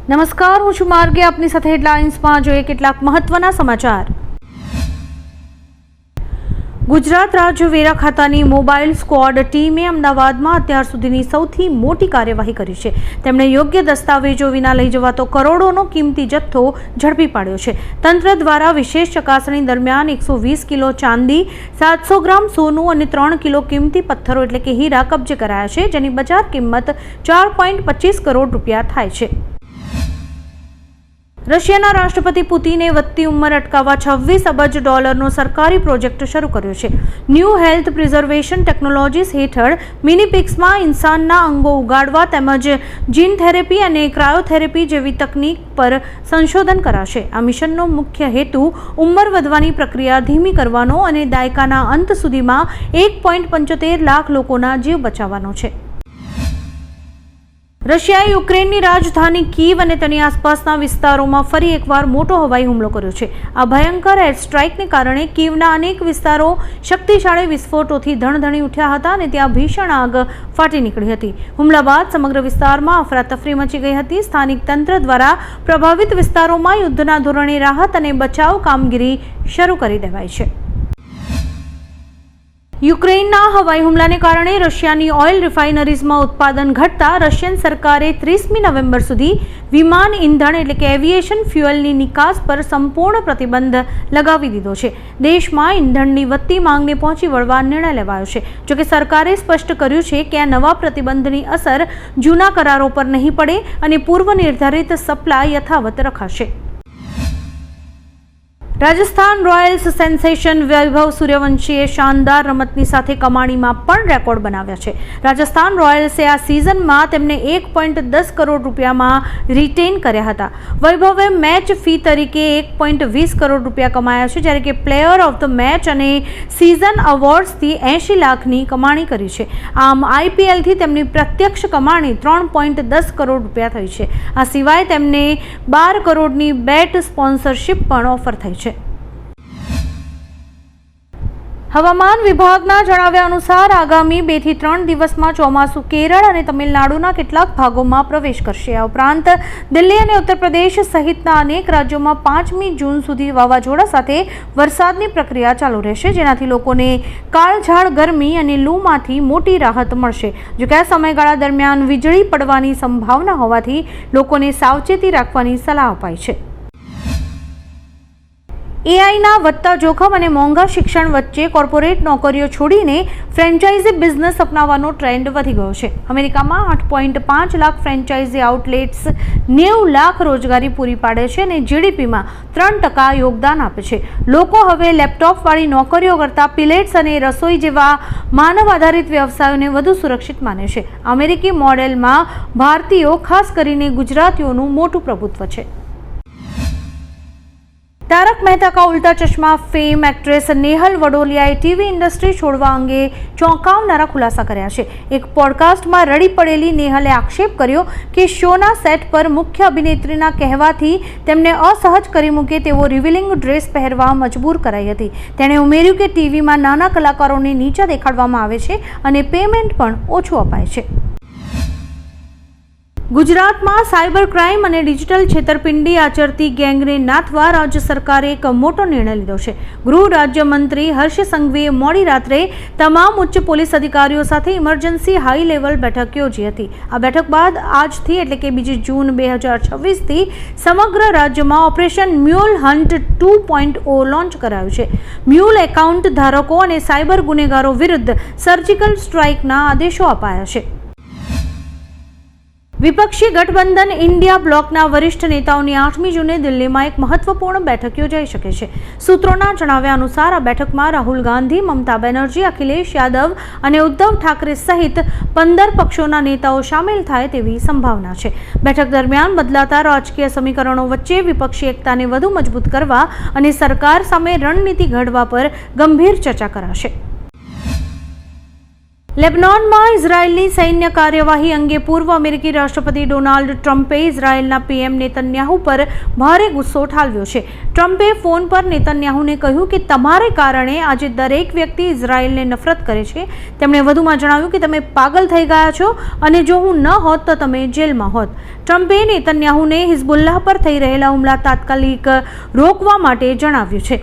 નમસ્કાર, હું છું માર્ગે. આપની સાથે હેડલાઇન્સમાં જોઈએ કેટલાક મહત્વના સમાચાર. ગુજરાત રાજ્ય વેરા ખાતાની મોબાઈલ સ્ક્વોડ ટીમે અમદાવાદમાં અત્યાર સુધીની સૌથી મોટી કાર્યવાહી કરી છે. તેમણે યોગ્ય દસ્તાવેજો વિના લઈ જવાતો કરોડોનો કિંમતી જથ્થો ઝડપી પાડ્યો છે. તંત્ર દ્વારા વિશેષ ચકાસણી દરમિયાન 120 કિલો ચાંદી, 700 ગ્રામ સોનું અને 3 કિલો કિંમતી પથ્થરો એટલે કે હીરા કબજે કરાયા છે, જેની બજાર કિંમત 4.25 કરોડ રૂપિયા થાય છે. રશિયાના રાષ્ટ્રપતિ પુતિને વધતી ઉંમર અટકાવવા $26 અબજ સરકારી પ્રોજેક્ટ શરૂ કર્યો છે. ન્યૂ હેલ્થ પ્રિઝર્વેશન ટેકનોલોજીસ હેઠળ મિનીપિગ્સમાં ઇન્સાનના અંગો ઉગાડવા તેમજ જીન થેરેપી અને ક્રાયોથેરેપી જેવી તકનીક પર સંશોધન કરાશે. આ મિશનનો મુખ્ય હેતુ ઉંમર વધવાની પ્રક્રિયા ધીમી કરવાનો અને દાયકાના અંત સુધીમાં 1.75 લાખ લોકોના જીવ બચાવવાનો છે. રશિયાએ યુક્રેનની રાજધાની કીવ અને તેની આસપાસના વિસ્તારોમાં ફરી એકવાર મોટો હવાઈ હુમલો કર્યો છે. આ ભયંકર એર સ્ટ્રાઇકને કારણે કીવના અનેક વિસ્તારો શક્તિશાળી વિસ્ફોટોથી ધણધણી ઉઠ્યા હતા અને ત્યાં ભીષણ આગ ફાટી નીકળી હતી. હુમલા બાદ સમગ્ર વિસ્તારમાં અફરાતફરી મચી ગઈ હતી. સ્થાનિક તંત્ર દ્વારા પ્રભાવિત વિસ્તારોમાં યુદ્ધના ધોરણે રાહત અને બચાવ કામગીરી શરૂ કરી દેવાઈ છે. યુક્રેનના હવાઈ હુમલાને કારણે રશિયાની ઓઇલ રિફાઇનરીઝમાં ઉત્પાદન ઘટતા રશિયન સરકારે 30મી નવેમ્બર સુધી વિમાન ઇંધણ એટલે કે એવિએશન ફ્યુઅલની નિકાસ પર સંપૂર્ણ પ્રતિબંધ લગાવી દીધો છે. દેશમાં ઇંધણની વધતી માંગને પહોંચી વળવા નિર્ણય લેવાયો છે. જોકે સરકારે સ્પષ્ટ કર્યું છે કે આ નવા પ્રતિબંધની અસર જૂના કરારો પર નહીં પડે અને પૂર્વ નિર્ધારિત સપ્લાય યથાવત રખાશે. રાજસ્થાન રોયલ્સ સેન્સેશન વૈભવ સૂર્યવંશીએ શાનદાર રમતની સાથે કમાણીમાં પણ રેકોર્ડ બનાવ્યા છે. રાજસ્થાન રોયલ્સે આ સિઝનમાં તેમને 1.10 કરોડ રૂપિયામાં રિટેઇન કર્યા હતા. વૈભવે મેચ ફી તરીકે 1.20 કરોડ રૂપિયા કમાયા છે, જ્યારે કે પ્લેયર ઓફ ધ મેચ અને સિઝન અવોર્ડ્સથી 80 લાખની કમાણી કરી છે. આમ આઈપીએલથી તેમની પ્રત્યક્ષ કમાણી 3.10 કરોડ રૂપિયા થઈ છે. આ સિવાય તેમને 12 કરોડની બેટ સ્પોન્સરશિપ પણ ઓફર થઈ છે. હવામાન વિભાગના જણાવ્યા અનુસાર આગામી 2 થી 3 દિવસમાં ચોમાસું કેરળ અને તમિલનાડુના કેટલાક ભાગોમાં પ્રવેશ કરશે. આ ઉપરાંત દિલ્હી અને ઉત્તર પ્રદેશ સહિતના અનેક રાજ્યોમાં 5મી જૂન સુધી વાવાઝોડા સાથે વરસાદની પ્રક્રિયા ચાલુ રહેશે, જેનાથી લોકોને કાળઝાળ ગરમી અને લૂમાંથી મોટી રાહત મળશે. જોકે આ સમયગાળા દરમિયાન વીજળી પડવાની સંભાવના હોવાથી લોકોને સાવચેતી રાખવાની સલાહ અપાઈ છે. એઆઈના વધતા જોખમ અને મોંઘા શિક્ષણ વચ્ચે કોર્પોરેટ નોકરીઓ છોડીને ફ્રેન્ચાઇઝી બિઝનેસ અપનાવવાનો ટ્રેન્ડ વધી ગયો છે. અમેરિકામાં 8.5 લાખ ફ્રેન્ચાઇઝી આઉટલેટ્સ 90 લાખ રોજગારી પૂરી પાડે છે અને જીડીપીમાં 3% યોગદાન આપે છે. લોકો હવે લેપટોપવાળી નોકરીઓ કરતાં પિલેટ્સ અને રસોઈ જેવા માનવ આધારિત વ્યવસાયોને વધુ સુરક્ષિત માને છે. અમેરિકી મોડેલમાં ભારતીયો, ખાસ કરીને ગુજરાતીઓનું મોટું પ્રભુત્વ છે. તારક મહેતા કા ઉલ્ટા ચશ્મા ફેમ એક્ટ્રેસ નેહલ વડોલિયાએ ટીવી ઇન્ડસ્ટ્રી છોડવા અંગે ચોંકાવનારા ખુલાસા કર્યા છે. એક પોડકાસ્ટમાં રડી પડેલી નેહલે આક્ષેપ કર્યો કે શોના સેટ પર મુખ્ય અભિનેત્રીના કહેવાથી તેમને અસહજ કરી મૂકે તેવો રિવીલિંગ ડ્રેસ પહેરવા મજબૂર કરાઈ હતી. તેણે ઉમેર્યું કે ટીવીમાં નાના કલાકારોને નીચા દેખાડવામાં આવે છે અને પેમેન્ટ પણ ઓછું અપાય છે. ગુજરાતમાં સાયબર ક્રાઇમ અને ડિજિટલ છેતરપિંડી આચરતી ગેંગને નાથવા રાજ્ય સરકારે એક મોટો નિર્ણય લીધો છે. ગૃહ રાજ્યમંત્રી હર્ષ સંઘવીએ મોડી રાત્રે તમામ ઉચ્ચ પોલીસ અધિકારીઓ સાથે ઇમરજન્સી હાઈ લેવલ બેઠક યોજી હતી. આ બેઠક બાદ આજથી એટલે કે 2 જૂન 2026થી સમગ્ર રાજ્યમાં ઓપરેશન મ્યુલ હન્ટ 2.0 લોન્ચ કરાયું છે. મ્યુલ એકાઉન્ટ ધારકો અને સાયબર ગુનેગારો વિરુદ્ધ સર્જિકલ સ્ટ્રાઇકના આદેશો અપાયા છે. વિપક્ષી ગઠબંધન ઇન્ડિયા બ્લોકના વરિષ્ઠ નેતાઓની 8મી જૂને દિલ્હીમાં એક મહત્વપૂર્ણ બેઠક યોજાઈ શકે છે. સૂત્રોના જણાવ્યા અનુસાર આ બેઠકમાં રાહુલ ગાંધી, મમતા બેનર્જી, અખિલેશ યાદવ અને ઉદ્ધવ ઠાકરે સહિત 15 પક્ષોના નેતાઓ સામેલ થાય તેવી સંભાવના છે. બેઠક દરમિયાન બદલાતા રાજકીય સમીકરણો વચ્ચે વિપક્ષી એકતાને વધુ મજબૂત કરવા અને સરકાર સામે રણનીતિ ઘડવા પર ગંભીર ચર્ચા કરાશે. લેબનોનમાં ઇઝરાયેલની સૈન્ય કાર્યવાહી અંગે પૂર્વ અમેરિકી રાષ્ટ્રપતિ ડોનાલ્ડ ટ્રમ્પે ઇઝરાયેલના પીએમ નેતન્યાહુ પર ભારે ગુસ્સો ઠાલવ્યો છે. ટ્રમ્પે ફોન પર નેતન્યાહુને કહ્યું કે તમારે કારણે આજે દરેક વ્યક્તિ ઇઝરાયેલને નફરત કરે છે. તેમણે વધુમાં જણાવ્યું કે તમે પાગલ થઈ ગયા છો અને જો હું ન હોત તો તમે જેલમાં હોત. ટ્રમ્પે નેતન્યાહુને હિઝબુલ્લાહ પર થઈ રહેલા હુમલા તાત્કાલિક રોકવા માટે જણાવ્યું છે.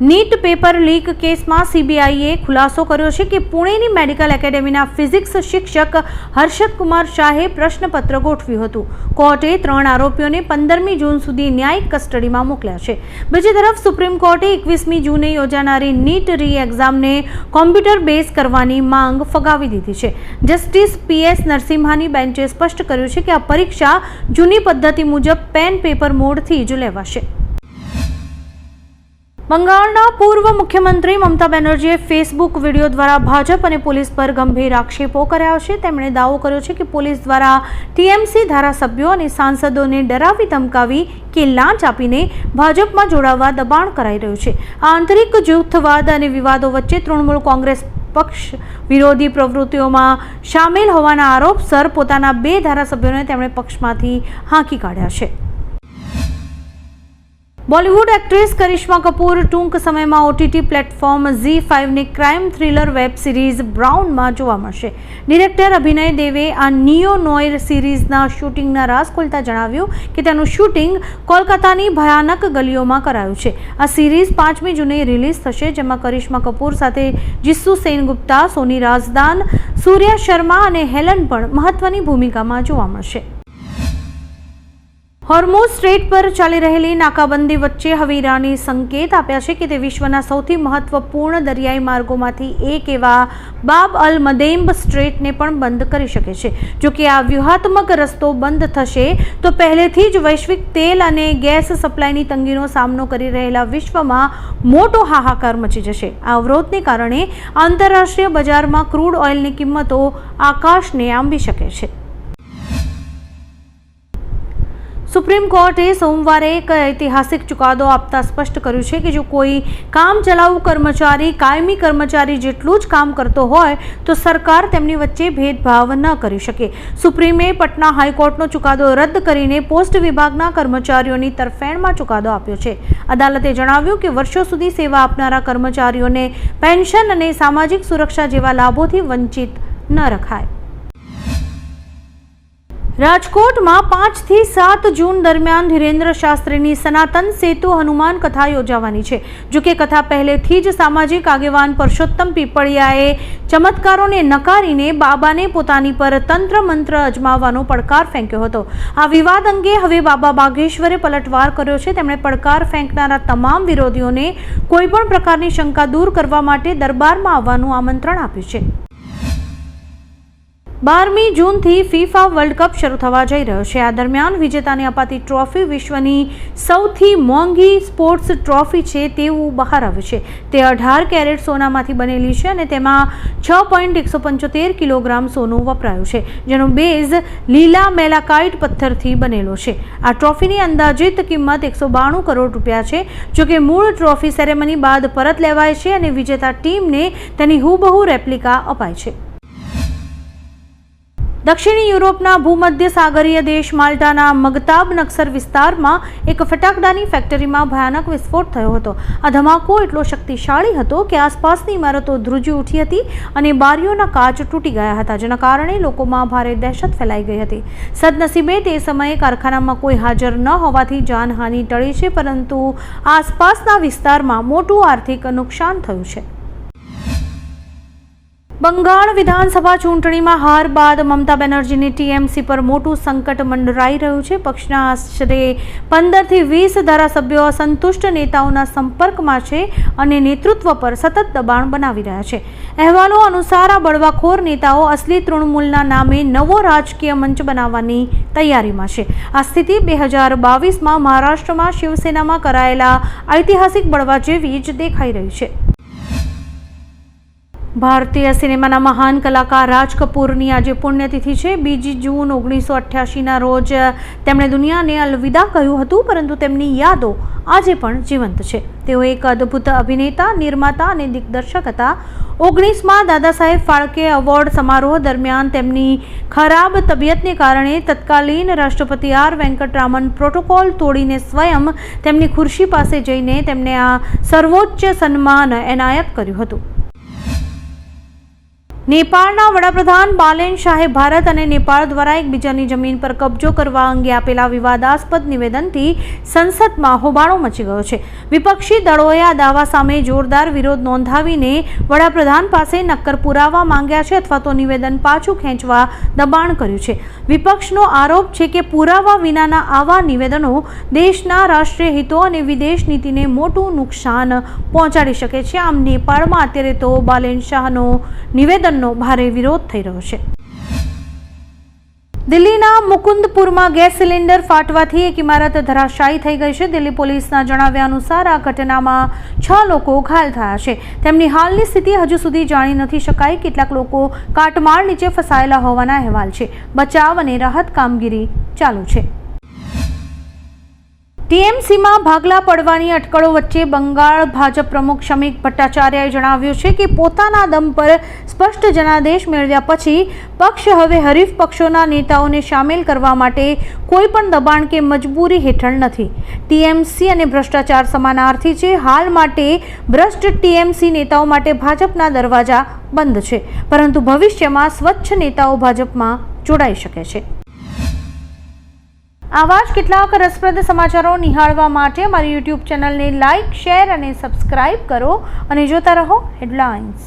નીટ પેપર લીક કેસમાં સીબીઆઈએ ખુલાસો કર્યો છે કે પુણેની મેડિકલ એકેડેમીના ફિઝિક્સ શિક્ષક હર્ષદ કુમાર શાહે પ્રશ્નપત્ર ગોઠવ્યું હતું. કોર્ટે 3 આરોપીઓને 15મી જૂન સુધી ન્યાયિક કસ્ટડીમાં મોકલ્યા છે. બીજી તરફ સુપ્રીમ કોર્ટે 21મી જૂને યોજાનારી નીટ રી એક્ઝામને કોમ્પ્યુટર બેઝ કરવાની માંગ ફગાવી દીધી છે. જસ્ટિસ પીએસ નરસિમ્હાની બેન્ચે સ્પષ્ટ કર્યું છે કે આ પરીક્ષા જૂની પદ્ધતિ મુજબ પેન પેપર મોડથી જ લેવાશે. બંગાળના પૂર્વ મુખ્યમંત્રી મમતા બેનર્જીએ ફેસબુક વિડીયો દ્વારા ભાજપ અને પોલીસ પર ગંભીર આક્ષેપો કર્યા છે. તેમણે દાવો કર્યો છે કે પોલીસ દ્વારા ટીએમસી ધારાસભ્યો અને સાંસદોને ડરાવી ધમકાવી કે લાંચ આપીને ભાજપમાં જોડાવા દબાણ કરાઈ રહ્યું છે. આ આંતરિક જૂથવાદ અને વિવાદો વચ્ચે તૃણમૂલ કોંગ્રેસ પક્ષ વિરોધી પ્રવૃત્તિઓમાં સામેલ હોવાના આરોપસર પોતાના 2 ધારાસભ્યોને તેમણે પક્ષમાંથી હાંકી કાઢ્યા છે. બોલિવૂડ એક્ટ્રેસ કરિશ્મા કપૂર ટૂંક સમયમાં ઓટીટી પ્લેટફોર્મ ZEE5ની ક્રાઇમ થ્રિલર વેબ સિરીઝ બ્રાઉનમાં જોવા મળશે. ડિરેક્ટર અભિનય દેવે આ નિયો નોઇર સિરીઝના શૂટિંગના રાઝ ખોલતા જણાવ્યું કે તેનું શૂટિંગ કોલકાતાની ભયાનક ગલીઓમાં કરાયું છે. આ સિરીઝ 5મી જૂને રિલીઝ થશે, જેમાં કરિશ્મા કપૂર સાથે જીસ્સુ સેનગુપ્તા, સોની રાઝદાન, સૂર્યા શર્મા અને હેલન પણ મહત્વની ભૂમિકામાં જોવા મળશે. હોર્મુઝ સ્ટ્રેટ પર ચાલી રહેલી નાકાબંધી વચ્ચે હવે ઈરાને સંકેત આપ્યા છે કે તે વિશ્વના સૌથી મહત્વપૂર્ણ દરિયાઈ માર્ગોમાંથી એક એવા બાબ અલ મદેમ્બ સ્ટ્રેટને પણ બંધ કરી શકે છે. જો કે આ વ્યૂહાત્મક રસ્તો બંધ થશે તો પહેલેથી જ વૈશ્વિક તેલ અને ગેસ સપ્લાયની તંગીનો સામનો કરી રહેલા વિશ્વમાં મોટો હાહાકાર મચી જશે. આ અવરોધને કારણે આંતરરાષ્ટ્રીય બજારમાં ક્રૂડ ઓઇલની કિંમતો આકાશને આંબી શકે છે. સુપ્રીમ કોર્ટે સોમવારે એક ઐતિહાસિક ચુકાદો આપતા સ્પષ્ટ કર્યું છે કે જો કોઈ કામચલાઉ કર્મચારી કાયમી કર્મચારી જેટલું જ કામ કરતો હોય તો સરકાર તેમની વચ્ચે ભેદભાવ ન કરી શકે. સુપ્રીમે પટના હાઈકોર્ટનો ચુકાદો રદ કરીને પોસ્ટ વિભાગના કર્મચારીઓની તરફેણમાં ચુકાદો આપ્યો છે. અદાલતે જણાવ્યું કે વર્ષો સુધી સેવા આપનારા કર્મચારીઓને પેન્શન અને સામાજિક સુરક્ષા જેવા લાભોથી વંચિત ન રખાય. રાજકોટમાં 5 થી 7 જૂન દરમિયાન ધીરેન્દ્ર શાસ્ત્રીની સનાતન સેતુ હનુમાન કથા યોજાવાની છે. જોકે કથા પહેલેથી જ સામાજિક આગેવાન પરસોત્તમ પીપળિયાએ ચમત્કારોને નકારીને બાબાને પોતાની પર તંત્ર મંત્ર અજમાવવાનો પડકાર ફેંક્યો હતો. આ વિવાદ અંગે હવે બાબા બાગેશ્વરે પલટવાર કર્યો છે. તેમણે પડકાર ફેંકનારા તમામ વિરોધીઓને કોઈપણ પ્રકારની શંકા દૂર કરવા માટે દરબારમાં આવવાનું આમંત્રણ આપ્યું છે. 12મી જૂનથી ફીફા વર્લ્ડ કપ શરૂ થવા જઈ રહ્યો છે. આ દરમિયાન વિજેતાને અપાતી ટ્રોફી વિશ્વની સૌથી મોંઘી સ્પોર્ટ્સ ટ્રોફી છે તેવું બહાર આવ્યું છે. તે 18 કેરેટ સોનામાંથી બનેલી છે અને તેમાં 6.175 કિલોગ્રામ સોનું વપરાયું છે, જેનો બેઝ લીલા મેલાકાઇટ પથ્થરથી બનેલો છે. આ ટ્રોફીની અંદાજિત કિંમત 192 કરોડ રૂપિયા છે. જોકે મૂળ ટ્રોફી સેરેમની બાદ પરત લેવાય છે અને વિજેતા ટીમને તેની હુબહુ રેપ્લિકા અપાય છે. દક્ષિણી યુરોપના ભૂમધ્ય સાગરીય દેશ માલ્ટાના મગતાબ નક્સર વિસ્તારમાં એક ફટાકડાની ફેક્ટરીમાં ભયાનક વિસ્ફોટ થયો હતો. આ ધમાકો એટલો શક્તિશાળી હતો કે આસપાસની ઇમારતો ધ્રુજી ઉઠી હતી અને બારીઓના કાચ તૂટી ગયા હતા, જેના કારણે લોકોમાં ભારે દહેશત ફેલાઈ ગઈ હતી. સદનસીબે તે સમયે કારખાનામાં કોઈ હાજર ન હોવાથી જાનહાનિ ટળી છે, પરંતુ આસપાસના વિસ્તારમાં મોટું આર્થિક નુકસાન થયું છે. બંગાળ વિધાનસભા ચૂંટણીમાં હાર બાદ મમતા બેનર્જીની ટીએમસી પર મોટું સંકટ મંડરાઈ રહ્યું છે. પક્ષના આશરે 15 થી 20 ધારાસભ્યો અસંતુષ્ટ નેતાઓના સંપર્કમાં છે અને નેતૃત્વ પર સતત દબાણ બનાવી રહ્યા છે. અહેવાલો અનુસાર આ બળવાખોર નેતાઓ અસલી તૃણમૂલના નામે નવો રાજકીય મંચ બનાવવાની તૈયારીમાં છે. આ સ્થિતિ 2022માં મહારાષ્ટ્રમાં શિવસેનામાં કરાયેલા ઐતિહાસિક બળવા જેવી જ દેખાઈ રહી છે. ભારતીય સિનેમાના મહાન કલાકાર રાજ કપૂરની આજે પુણ્યતિથિ છે. 2 જૂન 1988ના રોજ તેમણે દુનિયાને અલવિદા કહ્યું હતું, પરંતુ તેમની યાદો આજે પણ જીવંત છે. તેઓ એક અદ્ભુત અભિનેતા, નિર્માતા અને દિગ્દર્શક હતા. 19માં દાદા સાહેબ ફાળકે એવોર્ડ સમારોહ દરમિયાન તેમની ખરાબ તબિયતને કારણે તત્કાલીન રાષ્ટ્રપતિ આર વેંકટરામન પ્રોટોકોલ તોડીને સ્વયં તેમની ખુરશી પાસે જઈને તેમને આ સર્વોચ્ચ સન્માન એનાયત કર્યું હતું. નેપાળના વડાપ્રધાન બાલેન શાહે ભારત અને નેપાળ દ્વારા એકબીજાની જમીન પર કબજો કરવા અંગે આપેલા વિવાદાસ્પદ નિવેદનથી સંસદમાં હોબાળો મચી ગયો છે. વિપક્ષી દળોએ આ દાવા સામે જોરદાર વિરોધ નોંધાવીને વડાપ્રધાન પાસે નક્કર પુરાવા માંગ્યા છે અથવા તો નિવેદન પાછું ખેંચવા દબાણ કર્યું છે. વિપક્ષનો આરોપ છે કે પુરાવા વિનાના આવા નિવેદનો દેશના રાષ્ટ્રીય હિતો અને વિદેશ નીતિને મોટું નુકસાન પહોંચાડી શકે છે. આમ નેપાળમાં અત્યારે તો બાલેન શાહનો નિવેદન ભારે વિરોધ થઈ રહ્યો છે. દિલ્હીના મુકુંદપુરમાં ગેસ સિલિન્ડર ફાટવાથી એક ઇમારત ધરાશાયી થઈ ગઈ છે. દિલ્હી પોલીસના જણાવ્યા અનુસાર આ ઘટનામાં 6 લોકો ઘાયલ થયા છે. તેમની હાલની સ્થિતિ હજુ સુધી જાણી નથી શકાઈ. કેટલાક લોકો કાટમાળ નીચે ફસાયેલા હોવાના અહેવાલ છે. બચાવ અને રાહત કામગીરી ચાલુ છે. ટીએમસીમાં ભાગલા પડવાની અટકળો વચ્ચે બંગાળ ભાજપ પ્રમુખ શમીક ભટ્ટાચાર્યએ જણાવ્યું છે કે પોતાના દમ પર સ્પષ્ટ જનાદેશ મેળવ્યા પછી પક્ષ હવે હરીફ પક્ષોના નેતાઓને સામેલ કરવા માટે કોઈ પણ દબાણ કે મજબૂરી હેઠળ નથી. ટીએમસી અને ભ્રષ્ટાચાર સમાનાર્થી છે. હાલ માટે ભ્રષ્ટ ટીએમસી નેતાઓ માટે ભાજપના દરવાજા બંધ છે, પરંતુ ભવિષ્યમાં સ્વચ્છ નેતાઓ ભાજપમાં જોડાઈ શકે છે. આવા જ કેટલાક રસપ્રદ સમાચારો નિહાળવા માટે મારી યુટ્યુબ ચેનલને લાઇક, શેર અને સબસ્ક્રાઇબ કરો અને જોતા રહો હેડલાઇન્સ.